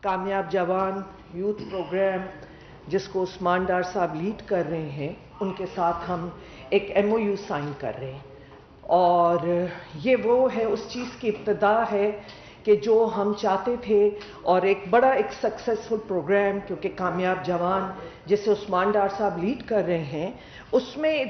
کامیاب جوان youth programme جس کو عثمان ڈار صاحب لیڈ کر رہے ہیں، ان کے ساتھ ہم ایک ایم او یو سائن کر رہے ہیں، اور یہ وہ ہے، اس چیز کی ابتدا ہے کہ جو ہم چاہتے تھے، اور ایک بڑا ایک سکسیسفل پروگرام، کیونکہ کامیاب جوان جسے عثمان ڈار صاحب لیڈ کر رہے ہیں، اس میں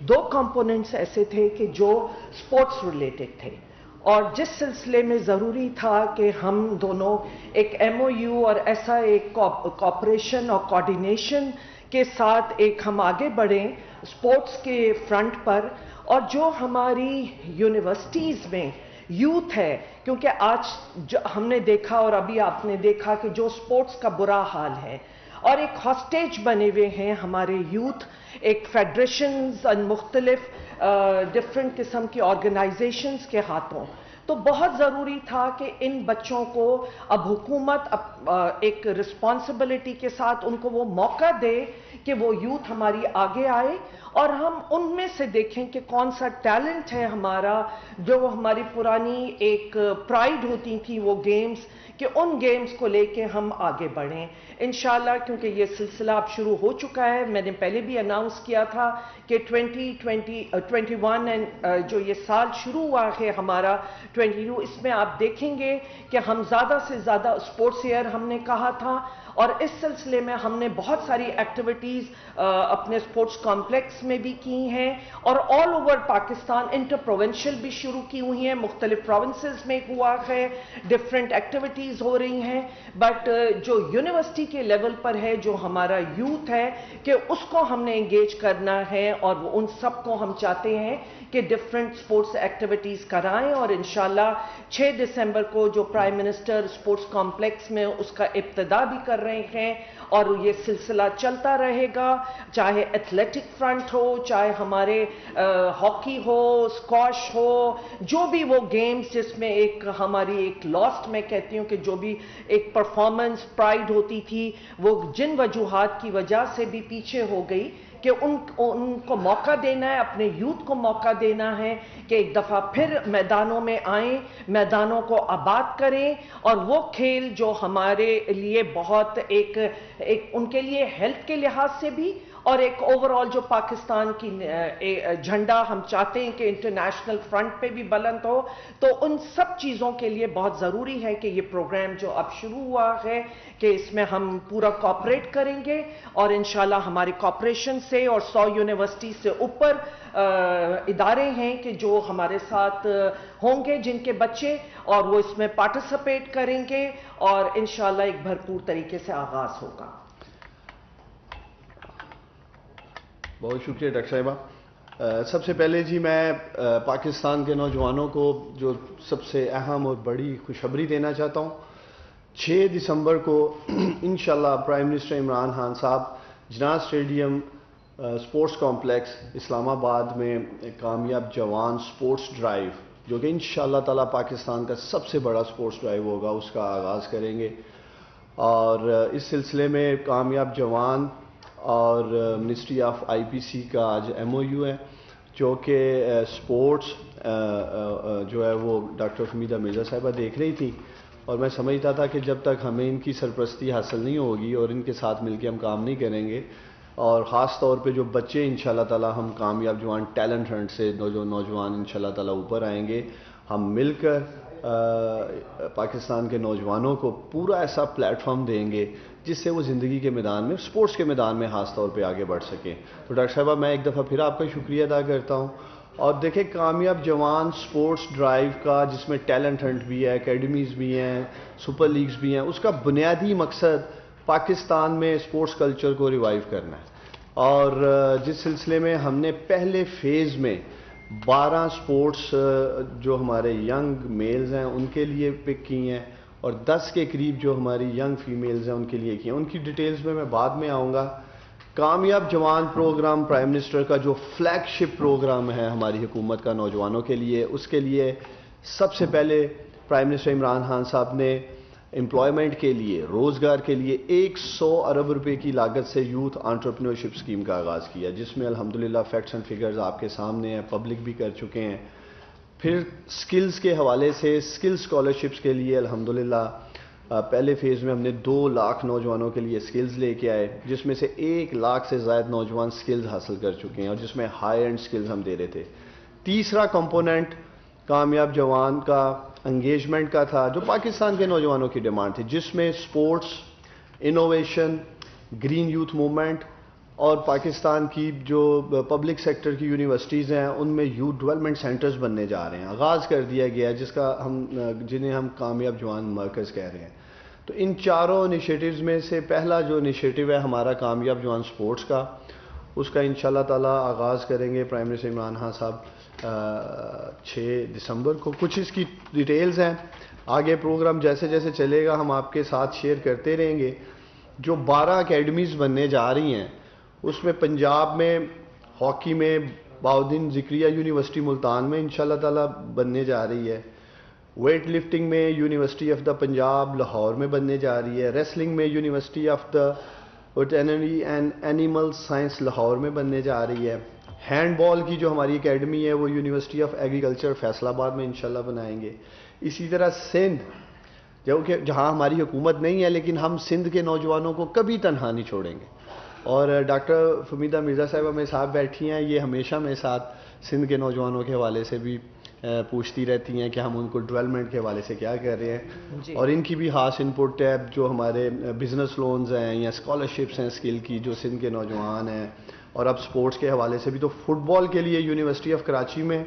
دو کمپوننٹس ایسے تھے کہ جو اسپورٹس ریلیٹڈ تھے، اور جس سلسلے میں ضروری تھا کہ ہم دونوں ایک ایم او یو اور ایسا ایک کوآپریشن اور کوآرڈینیشن کے ساتھ ایک ہم آگے بڑھیں اسپورٹس کے فرنٹ پر، اور جو ہماری یونیورسٹیز میں یوتھ ہے، کیونکہ آج ہم نے دیکھا اور ابھی آپ نے دیکھا کہ جو اسپورٹس کا برا حال ہے، اور ایک ہاسٹیج بنے ہوئے ہیں ہمارے یوتھ، ایک فیڈریشنز اور مختلف ڈفرینٹ قسم کی آرگنائزیشنز کے ہاتھوں، تو بہت ضروری تھا کہ ان بچوں کو اب حکومت ایک رسپانسبلٹی کے ساتھ ان کو وہ موقع دے کہ وہ یوتھ ہماری آگے آئے، اور ہم ان میں سے دیکھیں کہ کون سا ٹیلنٹ ہے ہمارا، جو ہماری پرانی ایک پرائیڈ ہوتی تھی وہ گیمز، کہ ان گیمز کو لے کے ہم آگے بڑھیں انشاءاللہ، کیونکہ یہ سلسلہ اب شروع ہو چکا ہے۔ میں نے پہلے بھی اناؤنس کیا تھا کہ 2021 جو یہ سال شروع ہوا ہے ہمارا 22، اس میں آپ دیکھیں گے کہ ہم زیادہ سے زیادہ اسپورٹس ایئر ہم نے کہا تھا، اور اس سلسلے میں ہم نے بہت ساری ایکٹیویٹیز اپنے اسپورٹس کمپلیکس میں بھی کی ہیں، اور all over Pakistan inter provincial بھی شروع کی ہوئی ہیں، مختلف پروونسز میں ہوا ہے، ڈفرینٹ ایکٹیویٹیز ہو رہی ہیں، بٹ جو یونیورسٹی کے لیول پر ہے، جو ہمارا یوتھ ہے، کہ اس کو ہم نے انگیج کرنا ہے، اور ان سب کو ہم چاہتے ہیں کہ ڈفرینٹ اسپورٹس ایکٹیویٹیز کرائیں، اور انشاءاللہ 6 دسمبر کو جو پرائم منسٹر اسپورٹس کمپلیکس میں اس کا ابتدا بھی کر رہے ہیں، اور یہ سلسلہ چلتا رہے گا، چاہے ایتھلیٹک فرنٹ ہو، چاہے ہمارے ہاکی ہو، اسکواش ہو، جو بھی وہ گیمز جس میں ایک ہماری ایک لاسٹ، میں کہتی ہوں کہ جو بھی ایک پرفارمنس پرائیڈ ہوتی تھی، وہ جن وجوہات کی وجہ سے بھی پیچھے ہو گئی، کہ ان کو موقع دینا ہے، اپنے یوتھ کو موقع دینا ہے کہ ایک دفعہ پھر میدانوں میں آئیں، میدانوں کو آباد کریں، اور وہ کھیل جو ہمارے لیے بہت ایک ان کے لیے ہیلتھ کے لحاظ سے بھی، اور ایک اوور آل جو پاکستان کی جھنڈا ہم چاہتے ہیں کہ انٹرنیشنل فرنٹ پہ بھی بلند ہو، تو ان سب چیزوں کے لیے بہت ضروری ہے کہ یہ پروگرام جو اب شروع ہوا ہے، کہ اس میں ہم پورا کوآپریٹ کریں گے، اور انشاءاللہ ہماری کوآپریشن سے، اور 100 یونیورسٹی سے اوپر ادارے ہیں کہ جو ہمارے ساتھ ہوں گے، جن کے بچے اور وہ اس میں پارٹیسپیٹ کریں گے، اور انشاءاللہ ایک بھرپور طریقے سے آغاز ہوگا۔ بہت شکریہ ڈاکٹر صاحبہ۔ سب سے پہلے جی میں پاکستان کے نوجوانوں کو جو سب سے اہم اور بڑی خوشخبری دینا چاہتا ہوں، 6 دسمبر کو انشاءاللہ پرائم منسٹر عمران خان صاحب جناح اسٹیڈیم اسپورٹس کمپلیکس اسلام آباد میں کامیاب جوان اسپورٹس ڈرائیو، جو کہ انشاءاللہ تعالی پاکستان کا سب سے بڑا اسپورٹس ڈرائیو ہوگا، اس کا آغاز کریں گے، اور اس سلسلے میں کامیاب جوان اور منسٹری آف آئی پی سی کا آج ایم او یو ہے، جو کہ اسپورٹس جو ہے وہ ڈاکٹر حمیدہ مرزا صاحبہ دیکھ رہی تھی، اور میں سمجھتا تھا کہ جب تک ہمیں ان کی سرپرستی حاصل نہیں ہوگی اور ان کے ساتھ مل کے ہم کام نہیں کریں گے، اور خاص طور پہ جو بچے انشاءاللہ تعالی ہم کامیاب جوان ٹیلنٹ ہنٹ سے جو نوجوان انشاءاللہ تعالی اوپر آئیں گے، ہم مل کر پاکستان کے نوجوانوں کو پورا ایسا پلیٹ فارم دیں گے جس سے وہ زندگی کے میدان میں، اسپورٹس کے میدان میں خاص طور پہ آگے بڑھ سکیں۔ تو ڈاکٹر صاحبہ میں ایک دفعہ پھر آپ کا شکریہ ادا کرتا ہوں، اور دیکھیں کامیاب جوان سپورٹس ڈرائیو کا، جس میں ٹیلنٹ ہنٹ بھی ہے، اکیڈمیز بھی ہیں، سپر لیگز بھی ہیں، اس کا بنیادی مقصد پاکستان میں سپورٹس کلچر کو ریوائیو کرنا ہے، اور جس سلسلے میں ہم نے پہلے فیز میں 12 سپورٹس جو ہمارے ینگ میلز ہیں ان کے لیے پک کی ہیں، اور 10 کے قریب جو ہماری ینگ فیمیلز ہیں ان کے لیے کی ہیں، ان کی ڈیٹیلز میں بعد میں آؤں گا۔ کامیاب جوان پروگرام پرائم منسٹر کا جو فلیگ شپ پروگرام ہے ہماری حکومت کا نوجوانوں کے لیے، اس کے لیے سب سے پہلے پرائم منسٹر عمران خان صاحب نے امپلائمنٹ کے لیے، روزگار کے لیے 100 ارب روپے کی لاگت سے یوتھ انٹرپرینورشپ اسکیم کا آغاز کیا، جس میں الحمدللہ فیکٹس اینڈ فگرز آپ کے سامنے ہیں، پبلک بھی کر چکے ہیں۔ پھر سکلز کے حوالے سے سکل اسکالرشپس کے لیے الحمدللہ پہلے فیز میں ہم نے 2 لاکھ نوجوانوں کے لیے سکلز لے کے آئے، جس میں سے 1 لاکھ سے زائد نوجوان سکلز حاصل کر چکے ہیں، اور جس میں ہائی اینڈ سکلز ہم دے رہے تھے۔ تیسرا کمپوننٹ کامیاب جوان کا انگیجمنٹ کا تھا، جو پاکستان کے نوجوانوں کی ڈیمانڈ تھی، جس میں sports, innovation, green youth movement اور پاکستان کی جو پبلک سیکٹر کی یونیورسٹیز ہیں ان میں یوتھ ڈیولپمنٹ سینٹرز بننے جا رہے ہیں، آغاز کر دیا گیا ہے، جنہیں ہم کامیاب جوان مرکز کہہ رہے ہیں۔ تو ان چاروں انیشیٹوز میں سے پہلا جو انیشیٹو ہے ہمارا کامیاب جوان سپورٹس کا، اس کا انشاءاللہ تعالی آغاز کریں گے پرائم منسٹر عمران خان صاحب 6 دسمبر کو۔ کچھ اس کی ڈیٹیلز ہیں، آگے پروگرام جیسے جیسے چلے گا ہم آپ کے ساتھ شیئر کرتے رہیں گے۔ جو 12 اکیڈمیز بننے جا رہی ہیں اس میں پنجاب میں ہاکی میں بہاؤالدین ذکریہ یونیورسٹی ملتان میں انشاءاللہ تعالی بننے جا رہی ہے، ویٹ لفٹنگ میں university of the Punjab Lahore میں بننے جا رہی ہے، ریسلنگ میں university of the veterinary and animal science Lahore میں بننے جا رہی ہے، ہینڈ بال کی جو ہماری اکیڈمی ہے وہ یونیورسٹی آف ایگریکلچر فیصل آباد میں انشاءاللہ بنائیں گے۔ اسی طرح سندھ، جہاں ہماری حکومت نہیں ہے لیکن ہم سندھ کے نوجوانوں کو کبھی تنہا نہیں چھوڑیں گے، اور ڈاکٹر فمیدہ مرزا صاحبہ میرے ساتھ بیٹھی ہیں، یہ ہمیشہ میرے ساتھ سندھ کے نوجوانوں کے حوالے سے بھی پوچھتی رہتی ہیں کہ ہم ان کو ڈیولپمنٹ کے حوالے سے کیا کر رہے ہیں، اور ان کی بھی خاص انپٹ ہے، جو ہمارے بزنس لونز ہیں یا اسکالرشپس ہیں اسکل کی جو سندھ کے نوجوان ہیں، اور اب سپورٹس کے حوالے سے بھی۔ تو فٹ بال کے لیے یونیورسٹی آف کراچی میں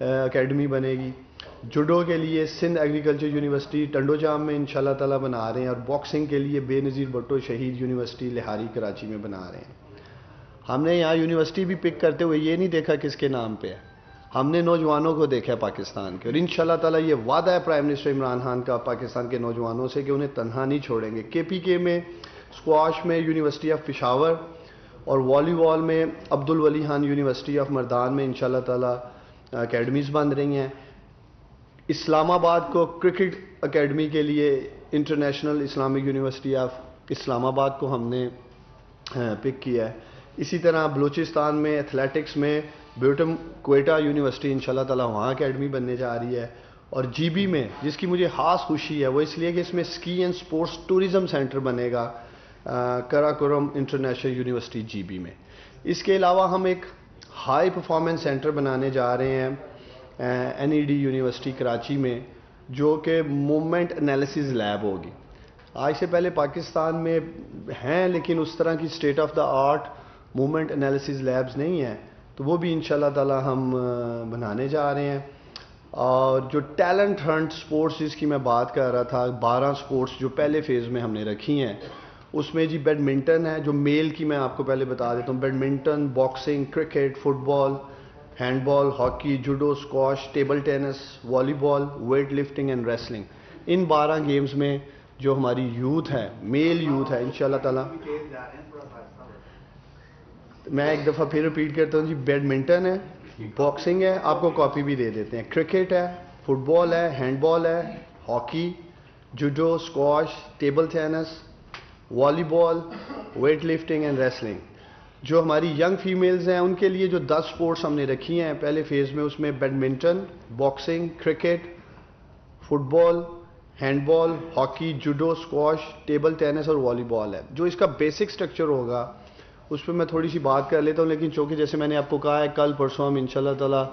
اکیڈمی بنے گی، جوڈو کے لیے سندھ ایگریکلچر یونیورسٹی ٹنڈو جام میں انشاءاللہ تعالی بنا رہے ہیں، اور باکسنگ کے لیے بے نظیر بھٹو شہید یونیورسٹی لہاری کراچی میں بنا رہے ہیں۔ ہم نے یہاں یونیورسٹی بھی پک کرتے ہوئے یہ نہیں دیکھا کس کے نام پہ ہے، ہم نے نوجوانوں کو دیکھا پاکستان کے، اور انشاءاللہ تعالی یہ وعدہ ہے پرائم منسٹر عمران خان کا پاکستان کے نوجوانوں سے کہ انہیں تنہا نہیں چھوڑیں گے۔ کے پی کے میں اسکواش میں یونیورسٹی آف پشاور، اور والی بال میں عبد الولی خان یونیورسٹی آف مردان میں انشاءاللہ تعالی اکیڈمیز بن رہی ہیں۔ اسلام آباد کو کرکٹ اکیڈمی کے لیے انٹرنیشنل اسلامک یونیورسٹی آف اسلام آباد کو ہم نے پک کیا ہے۔ اسی طرح بلوچستان میں ایتھلیٹکس میں بیوٹم کوئٹہ یونیورسٹی انشاءاللہ تعالی وہاں اکیڈمی بننے جا رہی ہے، اور جی بی میں جس کی مجھے خاص خوشی ہے وہ اس لیے کہ اس میں اسکی اینڈ سپورٹس ٹورزم سینٹر بنے گا کراکورم انٹرنیشنل یونیورسٹی جی بی میں۔ اس کے علاوہ ہم ایک ہائی پرفارمنس سینٹر بنانے جا رہے ہیں N E D university Karachi میں، جو کہ موومنٹ انالیسز لیب ہوگی۔ آج سے پہلے پاکستان میں ہیں لیکن اس طرح کی state of the art movement analysis labs نہیں ہیں، تو وہ بھی انشاءاللہ تعالی ہم بنانے جا رہے ہیں۔ اور جو ٹیلنٹ ہنٹ سپورٹس جس کی میں بات کر رہا تھا، 12 سپورٹس جو پہلے فیز میں ہم نے رکھی ہیں، اس میں جی بیڈمنٹن ہے، جو میل کی میں آپ کو پہلے بتا دیتا ہوں، badminton, boxing, cricket, football, handball, hockey, judo, squash, table tennis, volleyball, weightlifting and wrestling, ان 12 گیمز میں جو ہماری یوتھ ہے، میل یوتھ ہے، انشاءاللہ تعالی میں ایک دفعہ پھر ریپیٹ کرتا ہوں جی، بیڈمنٹن ہے، باکسنگ ہے، آپ کو کاپی بھی دے دیتے ہیں، کرکٹ ہے، فٹ بال ہے، ہینڈ بال ہے، hockey, judo, squash, table tennis, volleyball, weightlifting and wrestling. جو ہماری ینگ فیمیلز ہیں ان کے لیے جو 10 سپورٹس ہم نے رکھی ہیں پہلے فیز میں، اس میں badminton, boxing, cricket, football, handball, hockey, judo, squash, table tennis اور والی بال ہے۔ جو اس کا بیسک سٹرکچر ہوگا اس پہ میں تھوڑی سی بات کر لیتا ہوں، لیکن چونکہ جیسے میں نے آپ کو کہا ہے کل پرسوں ہم انشاءاللہ تعالی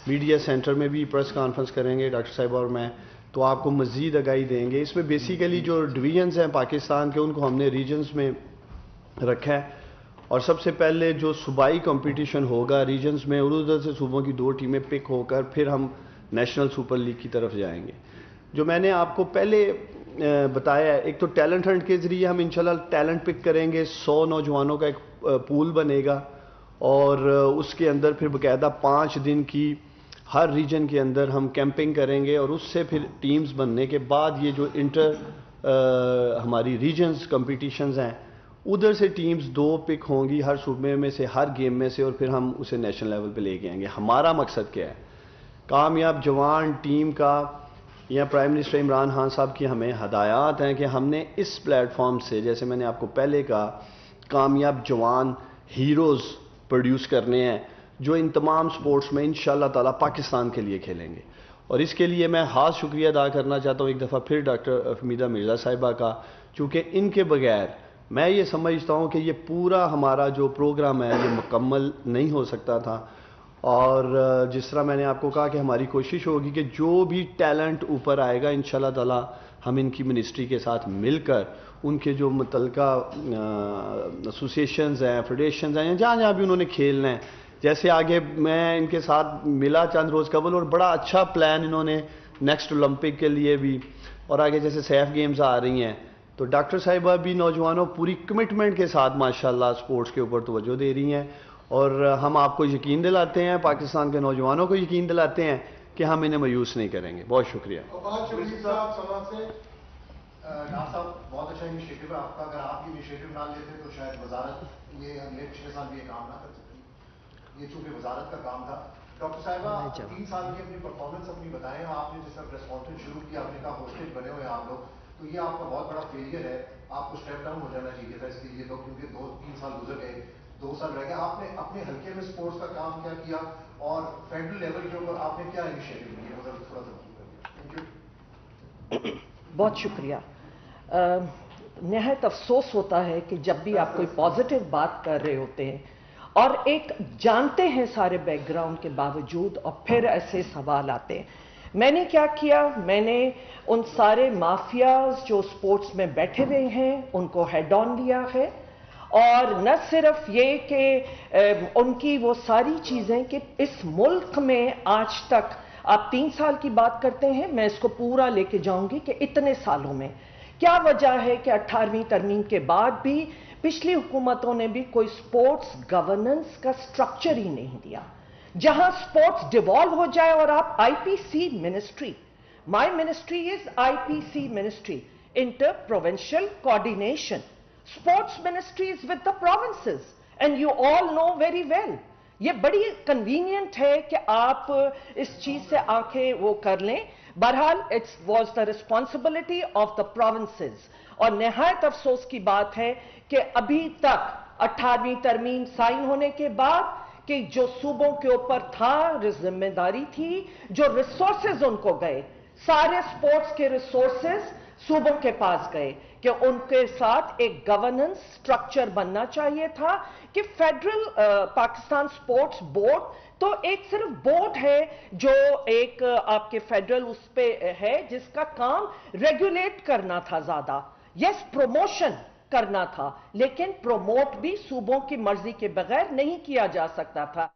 میڈیا سینٹر میں بھی پریس کانفرنس کریں گے ڈاکٹر صاحب اور میں، تو آپ کو مزید آگاہی دیں گے۔ اس میں بیسیکلی جو ڈویژنز ہیں پاکستان کے ان کو ہم نے ریجنز میں رکھا ہے، اور سب سے پہلے جو صوبائی کمپٹیشن ہوگا ریجنز میں، اور ادھر سے صوبوں کی 2 ٹیمیں پک ہو کر پھر ہم نیشنل سپر لیگ کی طرف جائیں گے۔ جو میں نے آپ کو پہلے بتایا ہے، ایک تو ٹیلنٹ ہنٹ کے ذریعے ہم انشاءاللہ ٹیلنٹ پک کریں گے، 100 نوجوانوں کا ایک پول بنے گا، اور اس کے اندر پھر باقاعدہ 5 دن کی ہر ریجن کے اندر ہم کیمپنگ کریں گے، اور اس سے پھر ٹیمز بننے کے بعد یہ جو انٹر ہماری ریجنز کمپٹیشنز ہیں ادھر سے ٹیمز 2 پک ہوں گی ہر صوبے میں سے، ہر گیم میں سے، اور پھر ہم اسے نیشنل لیول پہ لے کے آئیں گے۔ ہمارا مقصد کیا ہے؟ کامیاب جوان ٹیم کا یا پرائم منسٹر عمران خان صاحب کی ہمیں ہدایات ہیں کہ ہم نے اس پلیٹ فارم سے، جیسے میں نے آپ کو پہلے کہا، کامیاب جوان ہیروز پروڈیوس کرنے ہیں جو ان تمام سپورٹس میں انشاءاللہ تعالی پاکستان کے لیے کھیلیں گے، اور اس کے لیے میں خاص شکریہ ادا کرنا چاہتا ہوں ایک دفعہ پھر ڈاکٹر فہمیدہ مرزا صاحبہ کا، چونکہ ان کے بغیر میں یہ سمجھتا ہوں کہ یہ پورا ہمارا جو پروگرام ہے یہ مکمل نہیں ہو سکتا تھا. اور جس طرح میں نے آپ کو کہا کہ ہماری کوشش ہوگی کہ جو بھی ٹیلنٹ اوپر آئے گا انشاءاللہ تعالی ہم ان کی منسٹری کے ساتھ مل کر ان کے جو متعلقہ ایسوسیشنز ہیں، فیڈریشنز ہیں، جہاں جہاں بھی انہوں نے کھیلنا ہے، جیسے آگے میں ان کے ساتھ ملا چند روز قبل اور بڑا اچھا پلان انہوں نے نیکسٹ اولمپک کے لیے بھی، اور آگے جیسے سیف گیمز آ رہی ہیں تو ڈاکٹر صاحبہ بھی نوجوانوں پوری کمٹمنٹ کے ساتھ ماشاءاللہ سپورٹس کے اوپر توجہ دے رہی ہیں، اور ہم آپ کو یقین دلاتے ہیں، پاکستان کے نوجوانوں کو یقین دلاتے ہیں کہ ہم انہیں مایوس نہیں کریں گے. بہت شکریہ. ڈاکٹر صاحب بہت اچھا انیشیٹو ہے آپ کا، اگر آپ یہ انیشیٹو نہ لیتے تو شاید وزارت یہ پچھلے سال بھی یہ کام نہ کر سکتی، یہ چونکہ وزارت کا کام تھا. ڈاکٹر صاحبہ 3 سال کی اپنی پرفارمنس اپنی بتائیں، آپ نے جس طرح پریس کانفرنس شروع کی، آپ نے کہا ہوسٹیج بنے ہوئے آپ لوگ، تو یہ آپ کا بہت بڑا فیلئر ہے، آپ کو اسٹیپ ڈاؤن ہو جانا چاہیے تھا اس کے لیے، تو کیونکہ 2-3 سال گزر گئے، 2 سال رہ گئے. آپ نے اپنے حلقے میں سپورٹس کا کام کیا کیا اور فیڈرل لیول کے اوپر آپ نے کیا انیشیٹو لیے، مطلب تھوڑا سا تھینک یو. بہت شکریہ. نہایت افسوس ہوتا ہے کہ جب بھی آپ کوئی پازیٹیو بات کر رہے ہوتے ہیں اور ایک جانتے ہیں سارے بیک گراؤنڈ کے باوجود اور پھر ایسے سوال آتے ہیں. میں نے کیا کیا، میں نے ان سارے مافیاز جو سپورٹس میں بیٹھے ہوئے ہیں ان کو ہیڈ آن لیا ہے، اور نہ صرف یہ کہ ان کی وہ ساری چیزیں کہ اس ملک میں آج تک آپ 3 سال کی بات کرتے ہیں، میں اس کو پورا لے کے جاؤں گی کہ اتنے سالوں میں کیا وجہ ہے کہ 18ویں ترمیم کے بعد بھی پچھلی حکومتوں نے بھی کوئی سپورٹس گورننس کا سٹرکچر ہی نہیں دیا، جہاں سپورٹس ڈیوالو ہو جائے. اور آپ I P C ministry, my ministry is I P C ministry, inter provincial coordination. Sports ministry is with the provinces and you all know very well. یہ بڑی کنوینئنٹ ہے کہ آپ اس چیز سے آنکھیں وہ کر لیں. بہرحال it was the responsibility of the provinces. اور نہایت افسوس کی بات ہے کہ ابھی تک 18ویں ترمیم سائن ہونے کے بعد کہ جو صوبوں کے اوپر تھا ذمہ داری تھی، جو ریسورسز ان کو گئے، سارے سپورٹس کے ریسورسز صوبوں کے پاس گئے، کہ ان کے ساتھ ایک گورننس سٹرکچر بننا چاہیے تھا کہ فیڈرل پاکستان سپورٹس بورڈ تو ایک صرف بورڈ ہے جو ایک آپ کے فیڈرل اس پہ ہے جس کا کام ریگولیٹ کرنا تھا، زیادہ یس پروموشن کرنا تھا، لیکن پروموٹ بھی صوبوں کی مرضی کے بغیر نہیں کیا جا سکتا تھا.